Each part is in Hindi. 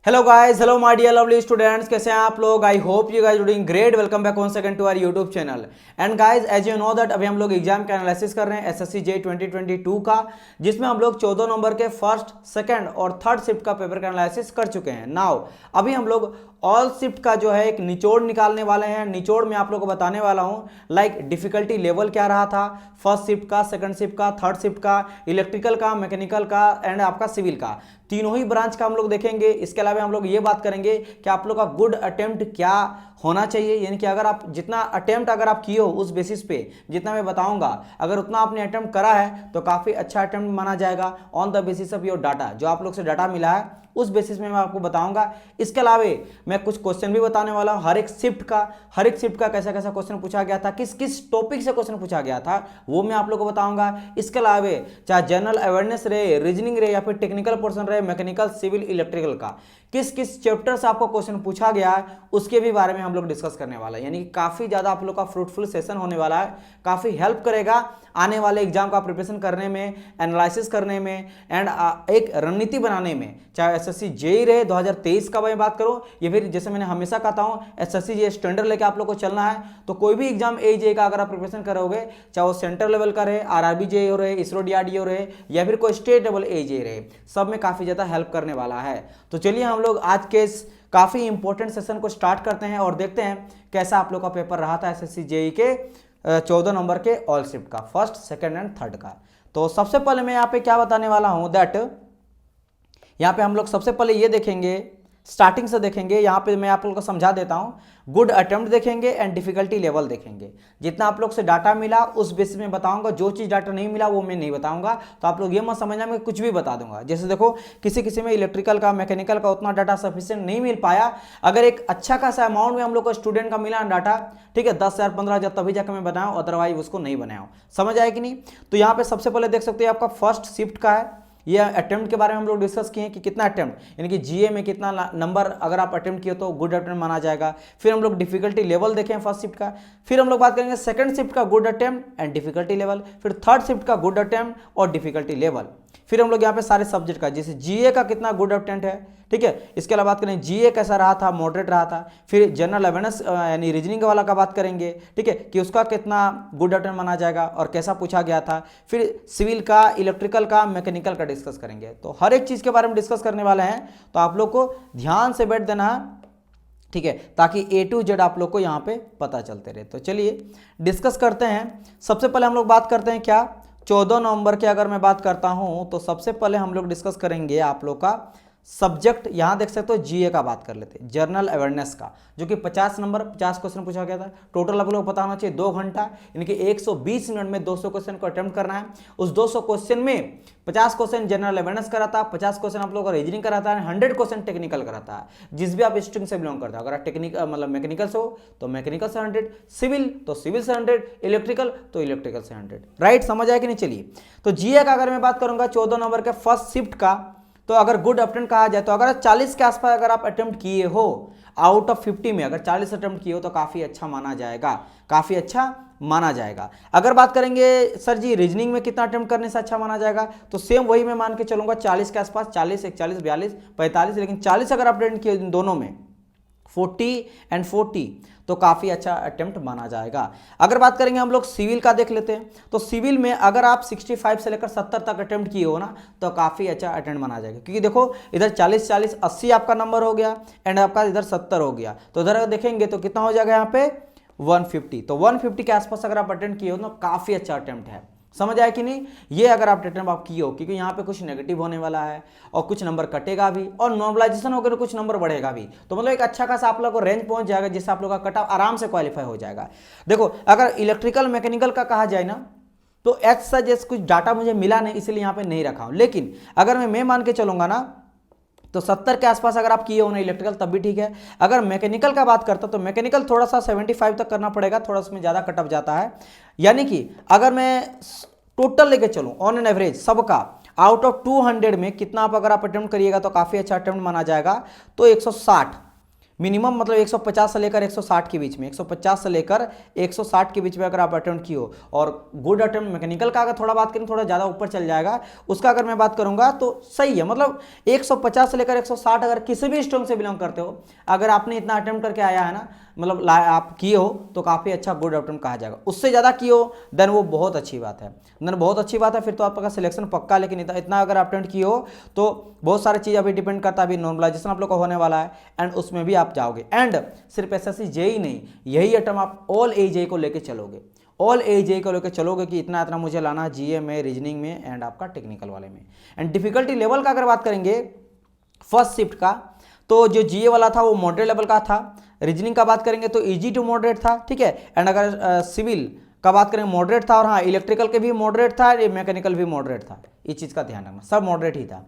Hello guys, hello my dear lovely students, कैसे हैं आप लोग। I hope you guys doing great. Welcome back once again to our YouTube channel. And guys, as you know that अभी हम लोग एग्जाम का एनालिसिस कर रहे हैं एसएससी जे 2022 का, जिसमें हम लोग 14 नंबर के फर्स्ट, सेकंड और थर्ड शिफ्ट का पेपर का एनालिसिस कर चुके हैं। नाउ अभी हम लोग ऑल शिफ्ट का जो है एक निचोड़ निकालने वाले हैं। निचोड़ में आप लोगों को बताने वाला हूं लाइक डिफिकल्टी लेवल क्या रहा था फर्स्ट शिफ्ट का, सेकंड शिफ्ट का, थर्ड शिफ्ट का, इलेक्ट्रिकल का, मैकेनिकल का एंड आपका सिविल का, तीनों ही ब्रांच का हम लोग देखेंगे। इसके अलावा हम लोग ये बात करेंगे कि आप लोग का गुड अटेम्प्ट क्या होना चाहिए, यानी कि अगर आप जितना अटेम्प्ट अगर आप किए हो उस बेसिस पे जितना मैं बताऊंगा, अगर उतना आपने अटेम्प्ट करा है तो काफी अच्छा अटेम्प्ट माना जाएगा on the basis of your data. जो आप लोग से डाटा मिला है उस बेसिस में मैं आपको बताऊंगा। इसके अलावा मैं कुछ क्वेश्चन भी बताने वाला हूं हर एक शिफ्ट का कैसा कैसा क्वेश्चन पूछा गया था, किस किस टॉपिक से क्वेश्चन पूछा गया था वो मैं आप लोग को बताऊंगा। इसके अलावा चाहे जनरल अवेयरनेस रहे, रीजनिंग रहे या फिर टेक्निकल पोर्शन रहे, मैकेनिकल, सिविल, इलेक्ट्रिकल का किस किस चैप्टर से आपको क्वेश्चन पूछा गया है उसके भी बारे में हम लोग डिस्कस करने वाला है। यानी कि काफी ज्यादा आप लोग का फ्रूटफुल सेशन होने वाला है, काफी हेल्प करेगा आने वाले एग्जाम का प्रिपरेशन करने में, एनालिसिस करने में एंड एक रणनीति बनाने में। चाहे एसएससी जेई रहे 2023 का मैं बात करूं या फिर जैसे मैंने हमेशा कहता हूं एसएससी जे स्टैंडर्ड लेके आप लोग को चलना है, तो कोई भी एग्जाम एजेई का अगर आप प्रिपरेशन करोगे, चाहे वो सेंटर लेवल का रहे, आरआरबी जेई हो रहे, इसरो डीआरडीओ रहे या फिर कोई स्टेट लेवल एजेई रहे, सब में काफी ज्यादा हेल्प करने वाला है। तो चलिए हम लोग आज के इस काफी इंपॉर्टेंट सेशन को स्टार्ट करते हैं और देखते हैं कैसा आप लोग का पेपर रहा था एसएससी जेई के 14 नंबर के ऑल शिफ्ट का, फर्स्ट, सेकंड एंड थर्ड का। तो सबसे पहले मैं यहाँ पे क्या बताने वाला हूं दैट यहाँ पे हम लोग सबसे पहले ये देखेंगे, स्टार्टिंग से देखेंगे। यहाँ पे मैं आप लोग को समझा देता हूँ, गुड अटेम्प्ट देखेंगे एंड डिफिकल्टी लेवल देखेंगे। जितना आप लोग से डाटा मिला उस बेसिस में बताऊंगा, जो चीज डाटा नहीं मिला वो मैं नहीं बताऊंगा। तो आप लोग ये मत समझना मैं कुछ भी बता दूंगा। जैसे देखो किसी किसी में इलेक्ट्रिकल का, मैकेनिकल का उतना डाटा सफिशिएंट नहीं मिल पाया, अगर एक अच्छा खासा अमाउंट में हम लोग को स्टूडेंट का मिला डाटा, ठीक है, 10,000 15,000 तभी जाकर मैं बनाऊँ, अदरवाइज उसको नहीं बनाऊँ। समझ आए कि नहीं। तो यहाँ पे सबसे पहले देख सकते हैं आपका फर्स्ट शिफ्ट का है। ये अटेम्प्ट के बारे में हम लोग डिस्कस किए कि कितना अटेम्प्ट, यानी कि जीए में कितना नंबर अगर आप अटेम्प्ट किए तो गुड अटेम्प्ट माना जाएगा। फिर हम लोग डिफिकल्टी लेवल देखें फर्स्ट शिफ्ट का, फिर हम लोग बात करेंगे सेकंड शिफ्ट का good attempt and difficulty level, फिर थर्ड शिफ्ट का गुड अटेम्प्ट और डिफिकल्टी लेवल, फिर हम लोग यहाँ पे सारे सब्जेक्ट का, जैसे जीए का कितना गुड अटेम्प्ट है, ठीक है। इसके अलावा बात करें जीए कैसा रहा था, मॉडरेट रहा था। फिर जनरल अवेयरनेस यानी रीजनिंग वाला का बात करेंगे, ठीक है, कि उसका कितना गुड अटेम्प्ट माना जाएगा और कैसा पूछा गया था। फिर सिविल का, इलेक्ट्रिकल का, मैकेनिकल का डिस्कस करेंगे। तो हर एक चीज के बारे में डिस्कस करने वाले हैं, तो आप लोग को ध्यान से बैठ देना है, ठीक है, ताकि ए टू जेड आप लोग को यहाँ पे पता चलते रहे। तो चलिए डिस्कस करते हैं। सबसे पहले हम लोग बात करते हैं क्या, 14 नवंबर की अगर मैं बात करता हूं तो सबसे पहले हम लोग डिस्कस करेंगे आप लोग का सब्जेक्ट। यहां देख सकते हो जीए का बात कर लेते हैं, जनरल अवेयरनेस का, जो कि 50 नंबर 50 क्वेश्चन पूछा गया था। टोटल आप लोग को पता होना चाहिए 2 घंटा, यानी कि 120 मिनट में 200 क्वेश्चन को अटेम्प्ट करना है। उस 200 क्वेश्चन में 50 क्वेश्चन जनरल अवेयरनेस का रहता है, 50 क्वेश्चन आप लोग का रीजनिंग का रहता है, 100 क्वेश्चन टेक्निकल का रहता है। जिस भी आप स्ट्रीम से बिलोंग करते हो, अगर आप टेक्निकल मतलब मैकेनिकल से हो तो मैकेनिकल से 100, सिविल तो सिविल से 100, इलेक्ट्रिकल तो इलेक्ट्रिकल से 100, राइट। समझ आया कि नहीं। चलिए, तो जीए का अगर मैं बात करूंगा 14 नंबर के फर्स्ट शिफ्ट का, तो अगर गुड अटेम्प्ट कहा जाए तो अगर 40 के आसपास अगर आप अटेम्प्ट किए हो आउट ऑफ 50 में, अगर 40 अटेम्प्ट किए हो तो काफी अच्छा माना जाएगा, काफी अच्छा माना जाएगा। अगर बात करेंगे सर जी रीजनिंग में कितना अटेम्प्ट करने से अच्छा माना जाएगा, तो सेम वही मैं मान के चलूंगा 40 के आसपास, 40, 41, 42, 45, लेकिन 40 अगर आप अटेम्प्ट किए इन दोनों में 40 एंड 40 तो काफी अच्छा अटेम्प्ट माना जाएगा। अगर बात करेंगे हम लोग सिविल का देख लेते हैं, तो सिविल में अगर आप 65 से लेकर 70 तक अटेम्प्ट किए हो ना तो काफी अच्छा अटेम्प्ट माना जाएगा, क्योंकि देखो इधर 40 40 80 आपका नंबर हो गया एंड आपका इधर 70 हो गया, तो इधर अगर देखेंगे तो कितना हो जाएगा यहाँ पे 150। तो 150 के आसपास अगर आप अटेम्प्ट किए हो तो काफी अच्छा अटेम्प्ट है। समझ आया कि नहीं। ये अगर आप अटेम्प्ट आप किए हो, क्योंकि यहाँ पे कुछ नेगेटिव होने वाला है और कुछ नंबर कटेगा भी और नॉर्मलाइजेशन होकर कुछ नंबर बढ़ेगा भी, तो मतलब एक अच्छा खासा आप लोग को रेंज पहुंच जाएगा जिससे आप लोग का कट ऑफ आराम से क्वालिफाई हो जाएगा। देखो अगर इलेक्ट्रिकल मैकेनिकल का कहा जाए ना तो ऐसा जैसे कुछ डाटा मुझे मिला नहीं इसलिए यहाँ पे नहीं रखा हूं, लेकिन अगर मैं मान के चलूंगा ना तो 70 के आसपास अगर आप किए हो ना इलेक्ट्रिकल तब भी ठीक है। अगर मैकेनिकल का बात करता तो मैकेनिकल थोड़ा सा 75 तक करना पड़ेगा, थोड़ा उसमें ज़्यादा कट ऑफ जाता है। यानी कि अगर मैं टोटल लेके चलूं ऑन एन एवरेज सबका आउट ऑफ 200 में कितना आप अगर आप अटेम्प्ट करिएगा तो काफ़ी अच्छा अटेम्प्ट माना जाएगा, तो 160 मिनिमम मतलब 150 से लेकर 160 के बीच में, 150 से लेकर 160 के बीच में अगर आप अटेम्प्ट किए हो, और गुड अटेम्प्ट मैकेनिकल का अगर थोड़ा बात करें थोड़ा ज़्यादा ऊपर चल जाएगा, उसका अगर मैं बात करूंगा तो सही है। मतलब 150 से लेकर 160 अगर किसी भी स्ट्रीम से बिलोंग करते हो, अगर आपने इतना अटेम्प्ट करके आया है ना, मतलब आप किए हो तो काफ़ी अच्छा गुड अटेम्प्ट कहा जाएगा। उससे ज़्यादा किए हो देन वो बहुत अच्छी बात है, देन बहुत अच्छी बात है, फिर तो आपका सिलेक्शन पक्का। लेकिन इतना अगर अटेम्प्ट किए हो तो बहुत सारी चीज़ अभी डिपेंड करता है, अभी नॉर्मलाइजेशन आप लोग का होने वाला है एंड उसमें भी आप जाओगे। एंड सिर्फ एसएससी जेई नहीं, यही अटेम्प्ट आप ऑल एजेई को लेके चलोगे, ऑल एजेई को लेकर चलोगे कि इतना इतना मुझे लाना जीए में, रीजनिंग में एंड आपका टेक्निकल वाले में। एंड डिफिकल्टी लेवल का अगर बात करेंगे फर्स्ट शिफ्ट का, तो जो जीए वाला था वो मॉडरेट लेवल का था, रीजनिंग का बात करेंगे तो इजी टू मॉडरेट था, ठीक है। एंड अगर सिविल का बात करें मॉडरेट था, और हाँ इलेक्ट्रिकल के भी मॉडरेट था, ये मैकेनिकल भी मॉडरेट था, इस चीज़ का ध्यान रखना, सब मॉडरेट ही था।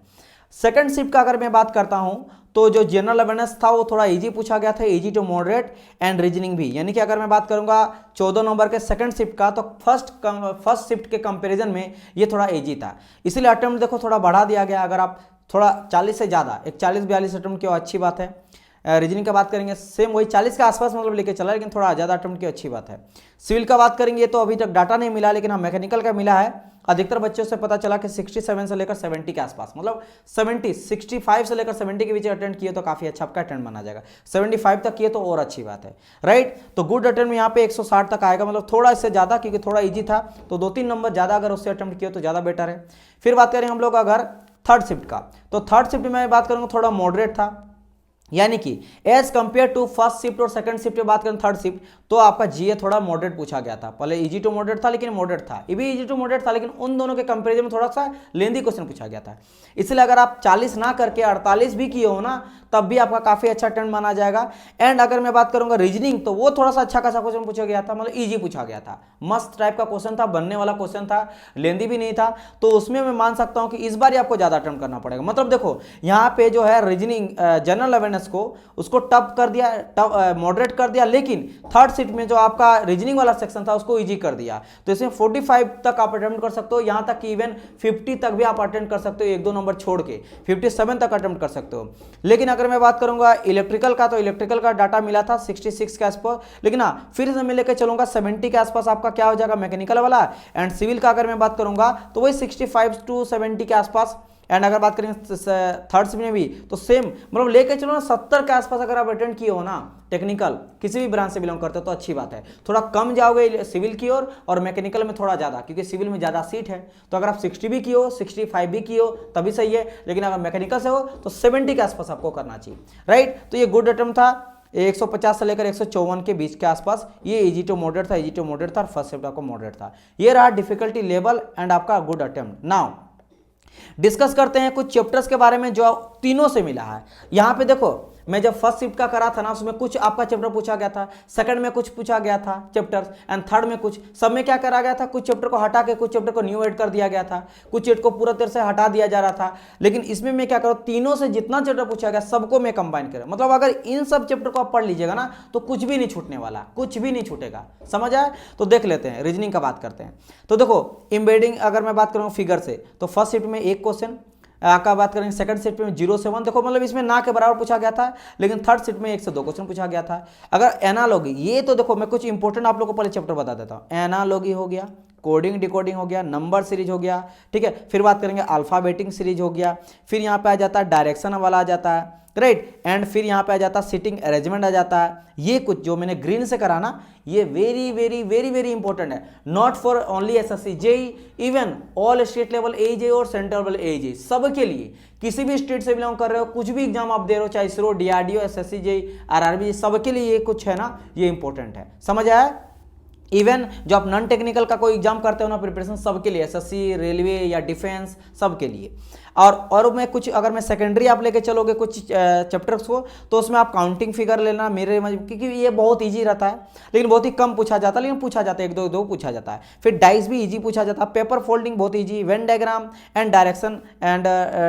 सेकंड शिफ्ट का अगर मैं बात करता हूं तो जो जनरल अवेयरनेस था वो थोड़ा इजी पूछा गया था, easy to moderate and reasoning भी। यानी कि अगर मैं बात करूंगा 14 नंबर के सेकंड शिफ्ट का, तो फर्स्ट शिफ्ट के कंपैरिजन में ये थोड़ा इजी था, इसलिए अटेम्प्ट देखो थोड़ा बढ़ा दिया गया। अगर आप थोड़ा 40 से ज़्यादा, एक 40-42 अटेम्प्ट की अच्छी बात है। रीजनिंग का बात करेंगे सेम वही 40 के आसपास मतलब लेके चला, लेकिन थोड़ा ज़्यादा अटेम्प्ट की अच्छी बात है। सिविल का बात करेंगे तो अभी तक डाटा नहीं मिला, लेकिन हाँ मैकेनिकल का मिला है। अधिकतर बच्चों से पता चला कि 67 से लेकर 70 के आसपास, मतलब 65 से लेकर 70 के बीच अटेम्प्ट किए तो काफ़ी अच्छा आपका अटेम्प्ट माना जाएगा। 75 तक किए तो और अच्छी बात है, राइट। तो गुड अटेम्प्ट यहाँ पे 160 तक आएगा, मतलब थोड़ा इससे ज़्यादा, क्योंकि थोड़ा ईजी था, तो 2-3 नंबर ज़्यादा अगर उससे अटेम्प्ट किए तो ज़्यादा बेटर है। फिर बात करें हम लोग अगर थर्ड शिफ्ट का, तो थर्ड शिफ्ट में बात करूँगा थोड़ा मॉडरेट था, यानी कि as compare to first shift और सेकंड शिफ्ट की बात करें थर्ड शिफ्ट, तो आपका जीए थोड़ा मॉडरेट पूछा गया था। पहले इजी टू मॉडरेट था, लेकिन मॉडरेट था, ये भी इजी टू मॉडरेट था, लेकिन उन दोनों के कंपैरिजन में थोड़ा सा लेंदी क्वेश्चन पूछा गया था। इसलिए अगर आप 40 ना करके 48 भी किए हो ना, तब भी आपका काफी अच्छा अटेम्प्ट माना जाएगा। एंड अगर मैं बात करूंगा रीजनिंग, तो वो थोड़ा सा अच्छा खासा क्वेश्चन पूछा गया था, मतलब इजी पूछा गया था, मस्त टाइप का क्वेश्चन था, बनने वाला क्वेश्चन था, लेंदी भी नहीं था, तो उसमें मैं मान सकता हूं कि इस बार आपको ज्यादा अटेम्प्ट करना पड़ेगा। मतलब देखो यहाँ पे जो है रीजनिंग जनरल अवेयरनेस को उसको टफ कर दिया, मॉडरेट कर दिया, लेकिन थर्ड शिफ्ट में जो आपका रीजनिंग वाला सेक्शन था उसको इजी कर दिया। तो इसमें 45 तक आप अटेम्प्ट कर सकते हो, यहां तक कि इवन 50 तक भी आप अटेम्प्ट कर सकते हो, 1-2 नंबर छोड़ के 57 तक अटेम्प्ट कर सकते हो। लेकिन अगर मैं बात करूंगा इलेक्ट्रिकल का, तो इलेक्ट्रिकल का डाटा मिला था 66 के आसपास, लेकिन हाँ फिर से मैं लेकर चलूंगा 70 के आसपास आपका क्या हो जाएगा मैकेनिकल वाला। एंड सिविल का अगर मैं बात करूंगा तो वही 65 to 70 के आसपास। एंड अगर बात करें थर्ड शिफ्ट में भी तो सेम, मतलब लेके चलो ना 70 के आसपास अगर आप अटेंड किए हो ना टेक्निकल किसी भी ब्रांच से बिलोंग करते हो तो अच्छी बात है। थोड़ा कम जाओगे सिविल की ओर और मैकेनिकल में थोड़ा ज़्यादा, क्योंकि सिविल में ज़्यादा सीट है। तो अगर आप 60 भी किए हो, 65 भी किए हो तभी सही है, लेकिन अगर मैकेनिकल से हो तो 70 के आसपास आपको करना चाहिए, राइट। तो ये गुड अटेम्प्ट था, 150 से लेकर 154 के बीच के आसपास, ये इजी टू मॉडरेट था, इजी टू मॉडरेट था, और फर्स्ट शिफ्ट आपको मॉडरेट था। ये रहा डिफिकल्टी लेवल एंड आपका गुड अटेम्प्ट। नाउ डिस्कस करते हैं कुछ चैप्टर्स के बारे में जो तीनों से मिला है। यहां पे देखो मैं जब फर्स्ट शिफ्ट का करा था ना, उसमें कुछ आपका चैप्टर पूछा गया था, सेकंड में कुछ पूछा गया था चैप्टर्स, एंड थर्ड में कुछ, सब में क्या करा गया था, कुछ चैप्टर को हटा के कुछ चैप्टर को न्यू ऐड कर दिया गया था, कुछ चैप्टर को पूरा तरह से हटा दिया जा रहा था। लेकिन इसमें मैं क्या करूँ, तीनों से जितना चैप्टर पूछा गया सबको मैं कंबाइन करूँ, मतलब अगर इन सब चैप्टर को आप पढ़ लीजिएगा ना तो कुछ भी नहीं छूटने वाला, कुछ भी नहीं छूटेगा, समझ आए। तो देख लेते हैं, रीजनिंग का बात करते हैं। तो देखो एम्बेडिंग अगर मैं बात करूँ फिगर से, तो फर्स्ट शिफ्ट में 1 क्वेश्चन का बात करेंगे, सेकंड शिफ्ट में 0 से 1, देखो मतलब इसमें ना के बराबर पूछा गया था, लेकिन थर्ड शिफ्ट में 1 से 2 क्वेश्चन पूछा गया था। अगर एनालॉगी, ये तो देखो मैं कुछ इंपॉर्टेंट आप लोगों को पहले चैप्टर बता देता हूँ। एनालॉगी हो गया, कोडिंग डिकोडिंग हो गया, नंबर सीरीज हो गया, ठीक है। फिर बात करेंगे अल्फाबेटिंग सीरीज हो गया, फिर यहाँ पे आ जाता है डायरेक्शन वाला आ जाता है, राइट। एंड फिर यहाँ पे आ जाता है सिटिंग अरेंजमेंट आ जाता है। ये कुछ जो मैंने ग्रीन से करा ना, ये very very very very important है, not for only SSC JE, even all state level AJ और सेंट्रल लेवल एजे, सबके लिए। किसी भी स्टेट से बिलोंग कर रहे हो, कुछ भी एग्जाम आप दे रहे हो, चाहे ISRO, DRDO, SSC JE, RRB, सबके लिए ये कुछ है ना, ये इंपॉर्टेंट है, समझ आया। इवन जो आप नॉन टेक्निकल का कोई एग्जाम करते हो ना प्रिपरेशन, सबके लिए, एसएससी, रेलवे या डिफेंस, सबके लिए। और मैं कुछ अगर मैं सेकेंडरी आप लेके चलोगे कुछ चैप्टर्स को, तो उसमें आप काउंटिंग फिगर लेना मेरे, क्योंकि ये बहुत इजी रहता है, लेकिन बहुत ही कम पूछा जाता है, लेकिन पूछा जाता है, 1-2 पूछा जाता है। फिर डाइस भी इजी पूछा जाता है, पेपर फोल्डिंग बहुत easy, Venn diagram and direction and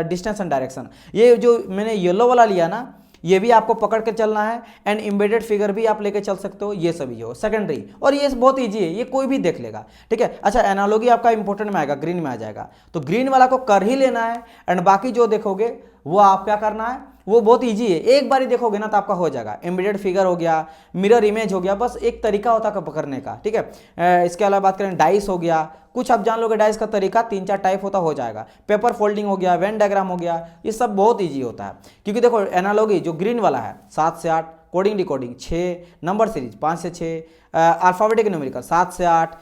distance and direction, ये जो मैंने येलो वाला लिया ना, ये भी आपको पकड़ के चलना है। एंड एम्बेडेड फिगर भी आप लेके चल सकते हो, ये सभी हो सेकेंडरी, और ये बहुत इजी है, ये कोई भी देख लेगा, ठीक है। अच्छा एनालॉगी आपका इंपॉर्टेंट में आएगा, ग्रीन में आ जाएगा, तो ग्रीन वाला को कर ही लेना है। एंड बाकी जो देखोगे वो आप क्या करना है, वो बहुत ईजी है, एक बार ही देखोगे ना तो आपका हो जाएगा। एम्बेडेड फिगर हो गया, मिरर इमेज हो गया, बस एक तरीका होता है पकड़ने का, ठीक है। इसके अलावा बात करें डाइस हो गया, कुछ आप जान लोगे डाइस का तरीका, 3-4 टाइप होता हो जाएगा। पेपर फोल्डिंग हो गया, वेन डायग्राम हो गया, ये सब बहुत ईजी होता है। क्योंकि देखो एनालॉगी जो ग्रीन वाला है 7 से 8, कोडिंग डिकोडिंग 6, नंबर सीरीज 5 से 6, अल्फाबेटिक न्यूमेरिकल 7 से 8,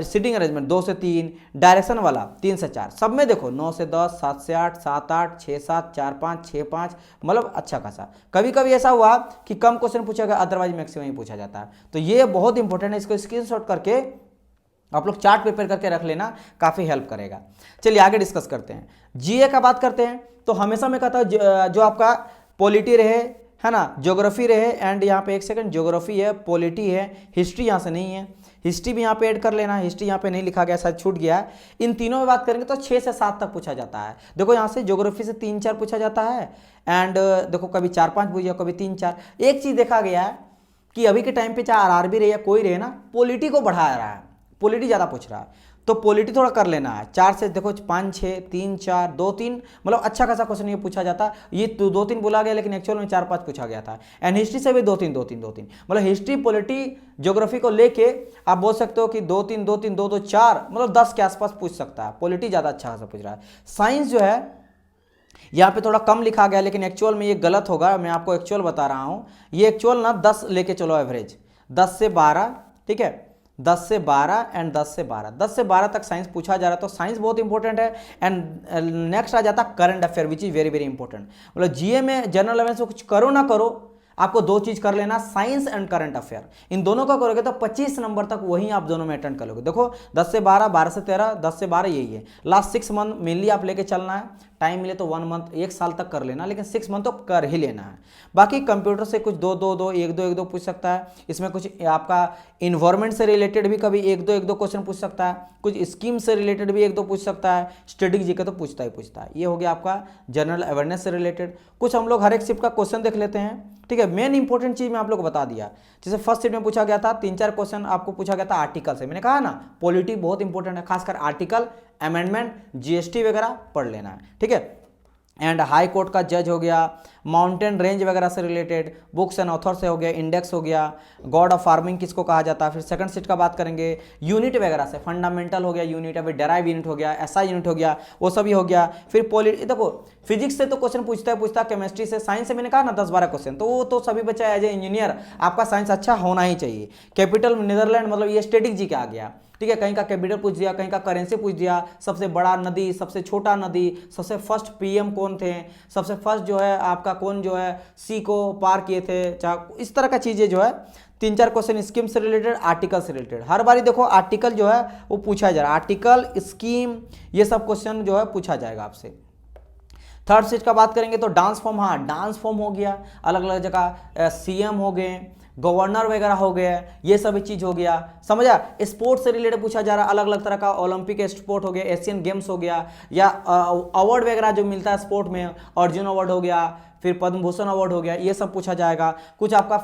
सीटिंग अरेंजमेंट 2 से 3, डायरेक्शन वाला 3 से 4, सब में देखो 9 से 10, 7 से 8, 7 8, 6 7, 4 5, 6 5, मतलब अच्छा खासा। कभी कभी ऐसा हुआ कि कम क्वेश्चन पूछा गया, अदरवाइज मैक्सिमम ही पूछा जाता है। तो ये बहुत इंपॉर्टेंट है, इसको स्क्रीनशॉट करके आप लोग चार्ट प्रिपेयर करके रख लेना, काफ़ी हेल्प करेगा। चलिए आगे डिस्कस करते हैं, जीए का बात करते हैं। तो हमेशा मैं कहता हूँ जो आपका पॉलिटी रहे, है ना, ज्योग्राफी रहे, एंड यहाँ पे एक सेकंड, ज्योग्राफी है, पॉलिटी है, हिस्ट्री यहाँ से नहीं है, हिस्ट्री भी यहाँ पे ऐड कर लेना, हिस्ट्री यहाँ पे नहीं लिखा गया, शायद छूट गया है। इन तीनों में बात करेंगे तो 6 से 7 तक पूछा जाता है। देखो यहाँ से ज्योग्राफी से 3-4 पूछा जाता है, एंड देखो कभी 4-5 पूछ गया, कभी 3-4। एक चीज़ देखा गया है कि अभी के टाइम पे चाहे आरआरबी रहे या कोई रहे ना, पॉलिटी को बढ़ा रहा है, पॉलिटी ज़्यादा पूछ रहा है, तो पॉलिटी थोड़ा कर लेना है। 4 से देखो 5 6, 3 4, 2 3, मतलब अच्छा खासा क्वेश्चन ये पूछा जाता। ये 2-3 बोला गया, लेकिन एक्चुअल में 4-5 पूछा गया था। एंड हिस्ट्री से भी 2-3 2-3 2-3, मतलब हिस्ट्री पॉलिटी ज्योग्राफी को लेके आप बोल सकते हो कि 2-3 2-3 2-2 4, मतलब 10 के आसपास पूछ सकता है। पॉलिटी ज़्यादा अच्छा खासा पूछ रहा है। साइंस जो है यहाँ पे थोड़ा कम लिखा गया, लेकिन एक्चुअल में ये गलत होगा, मैं आपको एक्चुअल बता रहा हूँ। ये एक्चुअल ना 10 लेके चलो एवरेज, 10 से 12, ठीक है, 10 से 12 एंड 10 से 12, 10 से 12 तक साइंस पूछा जा रहा है। तो साइंस बहुत इंपॉर्टेंट है। एंड नेक्स्ट आ जाता current affair, which is very very important. मतलब जीए में जनरल अवेयरनेस में कुछ करो ना करो, आपको 2 चीज कर लेना, साइंस एंड करंट अफेयर। इन दोनों का करोगे तो 25 नंबर तक वहीं आप दोनों में अटेंड कर लोगे। देखो 10 से 12, 12 से 13, 10 से 12 यही है। लास्ट 6 मंथ मेनली आप लेके चलना है, टाइम मिले तो 1 मंथ, 1 साल तक कर लेना, लेकिन 6 मंथ तो कर ही लेना है। बाकी कंप्यूटर से कुछ 2-2-2, 1-2 1-2 पूछ सकता है। इसमें कुछ आपका इन्वायरमेंट से रिलेटेड भी कभी 1-2 1-2 क्वेश्चन पूछ सकता है, कुछ स्कीम से रिलेटेड भी 1-2 पूछ सकता है, स्टैटिक जीके तो पूछता ही पूछता है। ये हो गया आपका जनरल अवेयरनेस से रिलेटेड। कुछ हम लोग हर एक शिफ्ट का क्वेश्चन देख लेते हैं, ठीक है। मेन इंपॉर्टेंट चीज मैं आप लोग को बता दिया। जैसे फर्स्ट शिफ्ट में पूछा गया था 3-4 क्वेश्चन आपको पूछा गया था आर्टिकल से। मैंने कहा ना पॉलिटी बहुत इंपॉर्टेंट है, खासकर आर्टिकल, अमेंडमेंट, जीएसटी वगैरह पढ़ लेना है, ठीक है। एंड हाई कोर्ट का जज हो गया, माउंटेन रेंज वगैरह से रिलेटेड, बुक्स एंड ऑथर से हो गया, इंडेक्स हो गया, गॉड ऑफ फार्मिंग किसको कहा जाता है। फिर सेकंड सीट का बात करेंगे, यूनिट वगैरह से, फंडामेंटल हो गया यूनिट, अभी डेराइव यूनिट हो गया, एसआई यूनिट हो गया, वो सभी हो गया। फिर देखो फिजिक्स से तो क्वेश्चन पूछता है, केमिस्ट्री से, साइंस से मैंने कहा ना 10-12 क्वेश्चन, तो वो तो सभी बच्चा एज ए इंजीनियर आपका साइंस अच्छा होना ही चाहिए। कैपिटल नीदरलैंड, मतलब ये स्टैटिक जी के आ गया, ठीक है। कहीं का कैपिटल पूछ दिया, कहीं का करेंसी पूछ दिया, सबसे बड़ा नदी, सबसे छोटा नदी, सबसे फर्स्ट पीएम कौन थे, सबसे फर्स्ट जो है आपका कौन जो है सी को पार किए थे, इस तरह का चीजें जो है 3-4 क्वेश्चन स्कीम से रिलेटेड, आर्टिकल से रिलेटेड। हर बारी देखो आर्टिकल जो है वो पूछा जा रहा है, आर्टिकल, स्कीम, ये सब क्वेश्चन जो है पूछा जाएगा आपसे। थर्ड सीट का बात करेंगे तो डांस फॉर्म, हाँ डांस फॉर्म हो गया, अलग अलग जगह सीएम हो गए, गवर्नर वगैरह हो गया, ये सब चीज हो गया, समझा। स्पोर्ट्स से रिलेटेड पूछा जा रहा है, अलग अलग तरह का, ओलंपिक स्पोर्ट हो गया, एशियन गेम्स हो गया, या अवार्ड वगैरह जो मिलता है स्पोर्ट में, अर्जुन अवार्ड हो गया, फिर पद्म भूषण अवार्ड हो गया, ये सब पूछा जाएगा। कुछ आपका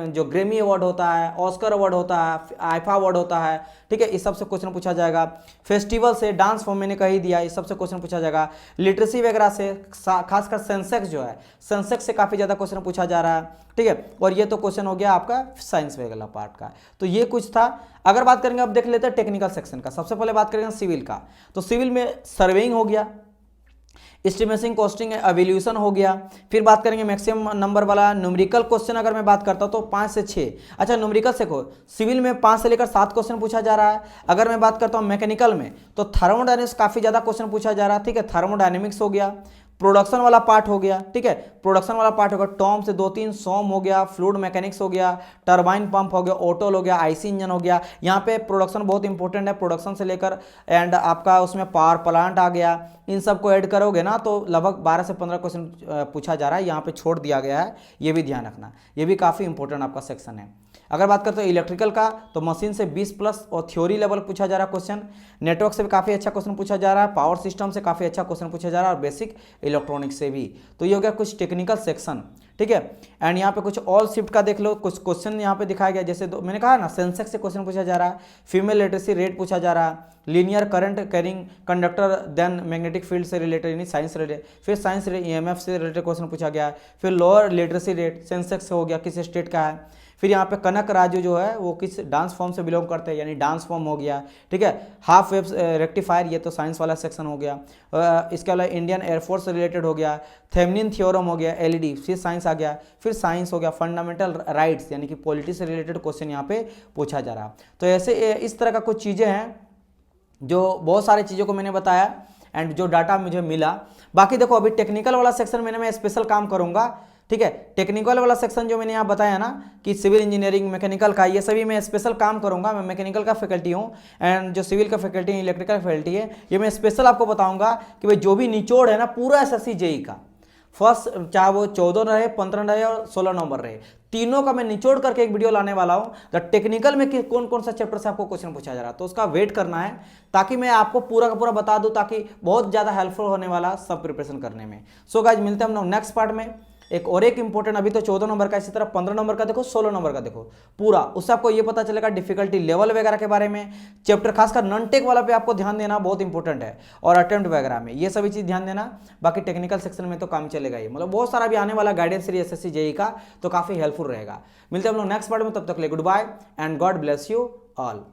जो ग्रेमी अवार्ड होता है, ऑस्कर अवार्ड होता है, आईफा अवार्ड होता है, ठीक है, इस सब से क्वेश्चन पूछा जाएगा। फेस्टिवल से, डांस फॉर्म मैंने कह ही दिया, इस सब से क्वेश्चन पूछा जाएगा। लिटरेसी वगैरह से, खासकर सेंसेक्स जो है, सेंसेक्स से काफ़ी ज़्यादा क्वेश्चन पूछा जा रहा है, ठीक है। और ये तो क्वेश्चन हो गया आपका साइंस वगैरह पार्ट का, तो ये कुछ था। अगर बात करेंगे, अब देख लेते हैं टेक्निकल सेक्शन का। सबसे पहले बात करेंगे सिविल का, तो सिविल में सर्वेइंग हो गया, एस्टिमेशन, कॉस्टिंग, एवल्यूशन हो गया। फिर बात करेंगे मैक्सिमम नंबर वाला न्यूमेरिकल क्वेश्चन, अगर मैं बात करता हूं तो 5 से 6। अच्छा न्यूमेरिकल से को सिविल में 5 से लेकर 7 क्वेश्चन पूछा जा रहा है। अगर मैं बात करता हूं मैकेनिकल में तो थर्मोडायनेमिक्स काफी ज्यादा क्वेश्चन पूछा जा रहा है, ठीक है। थर्मोडायनेमिक्स हो गया, प्रोडक्शन वाला पार्ट हो गया, ठीक है, प्रोडक्शन वाला पार्ट हो गया, टॉम से 2-3, सोम हो गया, फ्लूइड मैकेनिक्स हो गया, टरबाइन पंप हो गया, ऑटोल हो गया, आईसी इंजन हो गया। यहाँ पे प्रोडक्शन बहुत इंपॉर्टेंट है, प्रोडक्शन से लेकर एंड आपका उसमें पावर प्लांट आ गया, इन सब को ऐड करोगे ना तो लगभग 12 से 15 क्वेश्चन पूछा जा रहा है, यहाँ पे छोड़ दिया गया है, ये भी ध्यान रखना, ये भी काफ़ी इंपॉर्टेंट आपका सेक्शन है। अगर बात करते हैं इलेक्ट्रिकल का तो मशीन से 20+ और थ्योरी लेवल पूछा जा रहा है क्वेश्चन, नेटवर्क से भी काफ़ी अच्छा क्वेश्चन पूछा जा रहा है, पावर सिस्टम से काफ़ी अच्छा क्वेश्चन पूछा जा रहा है, और बेसिक इलेक्ट्रॉनिक्स से भी। तो ये हो गया कुछ टेक्निकल सेक्शन, ठीक है। एंड यहाँ पे कुछ ऑल शिफ्ट का देख लो, कुछ क्वेश्चन यहाँ पे दिखाया गया, जैसे मैंने कहा ना सेंसेक्स से क्वेश्चन पूछा जा रहा है, फीमेल लिटरेसी रेट पूछा जा रहा है, linear current carrying conductor then magnetic field से रिलेटेड यानी साइंस रिलेटेड, फिर साइंस ईएमएफ से रिलेटेड क्वेश्चन पूछा गया, फिर लोअर लिटरेसी रेट सेंसेक्स हो गया किस स्टेट का है, फिर यहाँ पे कनक राजू जो है वो किस डांस फॉर्म से बिलोंग करते हैं यानी डांस फॉर्म हो गया, ठीक है। हाफ वेव रेक्टिफायर ये तो साइंस वाला सेक्शन हो गया। इसके अलावा इंडियन एयरफोर्स से रिलेटेड हो गया, थेमनिन थ्योरम हो गया, एलईडी, फिर साइंस आ गया, फिर साइंस हो गया, फंडामेंटल राइट्स यानी कि पॉलिटी से रिलेटेड क्वेश्चन यहाँ पे पूछा जा रहा। तो ऐसे इस तरह का कुछ चीज़ें हैं जो बहुत सारी चीज़ों को मैंने बताया एंड जो डाटा मुझे मिला। बाकी देखो अभी टेक्निकल वाला सेक्शन में मैं स्पेशल काम करूंगा, ठीक है। टेक्निकल वाला सेक्शन जो मैंने यहाँ बताया ना कि सिविल इंजीनियरिंग मैकेनिकल का, ये सभी मैं स्पेशल काम करूंगा। मैं मैकेनिकल का फैकल्टी हूँ एंड जो सिविल का फैकल्टी है, इलेक्ट्रिकल फैकल्टी है, ये मैं स्पेशल आपको बताऊंगा कि भाई जो भी निचोड़ है ना पूरा एसएससी जेई का, फर्स्ट चाहे वो 14 रहे, 15 रहे और 16 नंबर रहे, तीनों का मैं निचोड़ करके एक वीडियो लाने वाला हूं। द टेक्निकल में कि कौन कौन सा चैप्टर से आपको क्वेश्चन पूछा जा रहा है, तो उसका वेट करना है ताकि मैं आपको पूरा का पूरा बता दूं, ताकि बहुत ज़्यादा हेल्पफुल होने वाला सब प्रिपरेशन करने में। सो गाइज मिलते हैं हम लोग नेक्स्ट पार्ट में। एक इंपॉर्टेंट, अभी तो 14 नंबर का, इसी तरह 15 नंबर का देखो, 16 नंबर का देखो पूरा, उससे आपको ये पता चलेगा डिफिकल्टी लेवल वगैरह के बारे में। चैप्टर खासकर नॉन टेक वाला पे आपको ध्यान देना बहुत इंपॉर्टेंट है, और अटेम्प्ट वगैरह में ये सभी चीज़ ध्यान देना। बाकी टेक्निकल सेक्शन में तो काम चलेगा ही, मतलब बहुत सारा भी आने वाला गाइडेंस सीरीज एसएससी जेई का, तो काफी हेल्पफुल रहेगा। मिलते हैं हम लोग नेक्स्ट पार्ट में, तब तक ले good bye and God bless you all.